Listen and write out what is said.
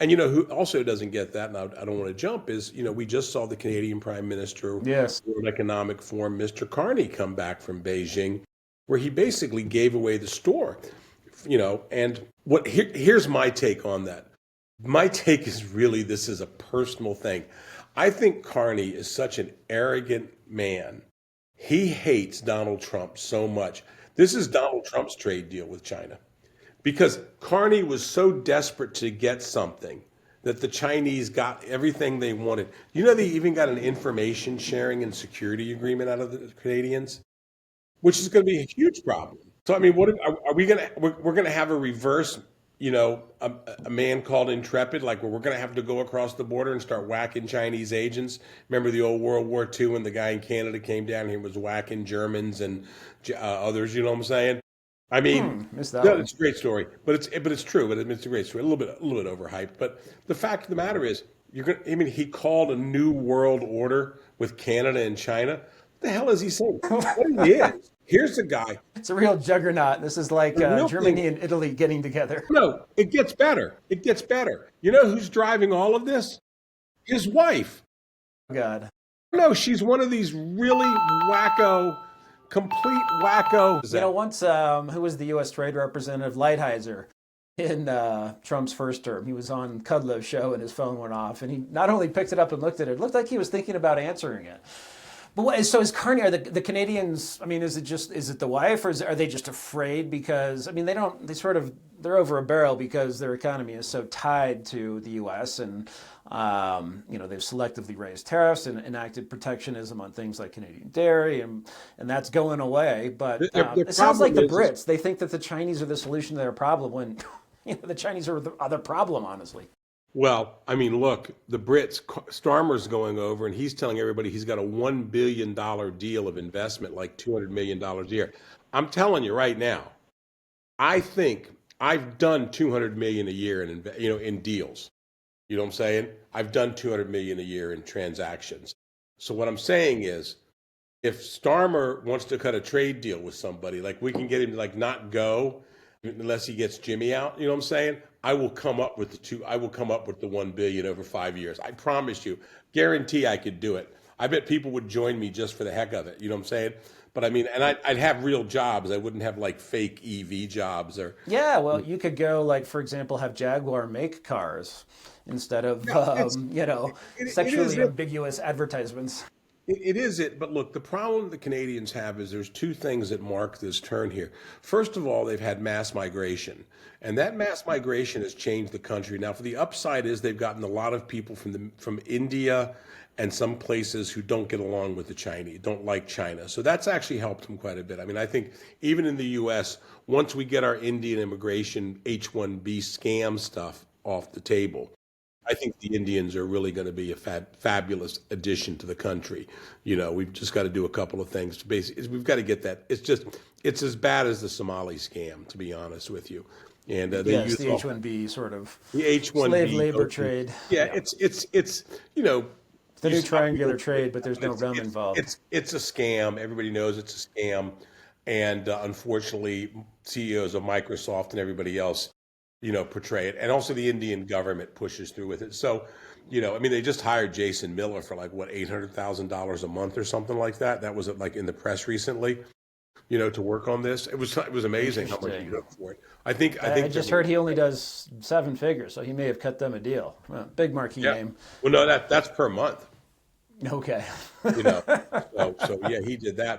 And who also doesn't get that, and I don't want to jump, is, we just saw the Canadian Prime Minister, Yes. World Economic Forum, Mr. Carney, come back from Beijing, where he basically gave away the store. And here's my take on that. My take is really, this is a personal thing. I think Carney is such an arrogant man. He hates Donald Trump so much. This is Donald Trump's trade deal with China, because Carney was so desperate to get something that the Chinese got everything they wanted. They even got an information sharing and security agreement out of the Canadians, which is going to be a huge problem. So I mean, what are we going to? We're going to have a reverse, a man called Intrepid, like where we're going to have to go across the border and start whacking Chinese agents. Remember the old World War II when the guy in Canada came down here and was whacking Germans and others. You know what I'm saying? I mean, Missed that no, one. it's a great story, but it's true. But it's a great story. A little bit overhyped. But the fact of the matter is, you're going. I mean, he called a new world order with Canada and China. What the hell is he saying? What he is? Here's a guy. It's a real juggernaut. This is like The real thing. Germany and Italy getting together. No, it gets better. It gets better. You know who's driving all of this? His wife. God. No, she's one of these really wacko, complete wacko. Once who was the U.S. Trade Representative Lighthizer in Trump's first term? He was on Kudlow's show and his phone went off, and he not only picked it up and looked at it, it looked like he was thinking about answering it. But so is Carney? Are the Canadians? I mean, is it the wife, or are they just afraid because I mean they're over a barrel because their economy is so tied to the U.S. and they've selectively raised tariffs and enacted protectionism on things like Canadian dairy and that's going away. But Their it sounds like problem the is, Brits. They think that the Chinese are the solution to their problem when the Chinese are the other problem. Honestly. well, I mean, look, the Brits, Starmer's going over, and he's telling everybody he's got a $1 billion deal of investment, like $200 million a year. I'm telling you right now, I think I've done 200 million a year in deals. You know what I'm saying? I've done 200 million a year in transactions. So what I'm saying is, if Starmer wants to cut a trade deal with somebody, like we can get him to like not go unless he gets Jimmy out. You know what I'm saying? I will come up with the two. I will come up with the 1 billion over 5 years. I promise you, guarantee I could do it. I bet people would join me just for the heck of it. You know what I'm saying? But I mean, and I'd have real jobs. I wouldn't have like fake EV jobs or. Yeah, well, you could go like, for example, have Jaguar make cars instead of No, it is sexually it. ambiguous advertisements. It is it, but look, the problem the Canadians have is there's two things that mark this turn here. First of all, they've had mass migration, and that mass migration has changed the country. Now, for the upside is they've gotten a lot of people from India and some places who don't get along with the Chinese, don't like China. So that's actually helped them quite a bit. I mean, I think even in the U.S., once we get our Indian immigration H-1B scam stuff off the table, I think the Indians are really going to be a fabulous addition to the country. We've just got to do a couple of things. Basically, we've got to get that. It's as bad as the Somali scam, to be honest with you. And they Yes, use the H-1B sort of the slave H-1B. labor trade. Yeah, Yeah, it's the you new stop triangular people. trade, but there's no It's rum it's involved. it's a scam. Everybody knows it's a scam, and unfortunately, CEOs of Microsoft and everybody else, portray it, and also the Indian government pushes through with it. So, I mean, they just hired Jason Miller for like what, $800,000 a month or something like that. That was like in the press recently, to work on this. It was amazing how much he Interesting. took for it. I I think just they're heard he only does seven figures, so he may have cut them a deal. Well, big marquee yeah. name. Well, no, that's per month. Okay. you know. So yeah, he did that.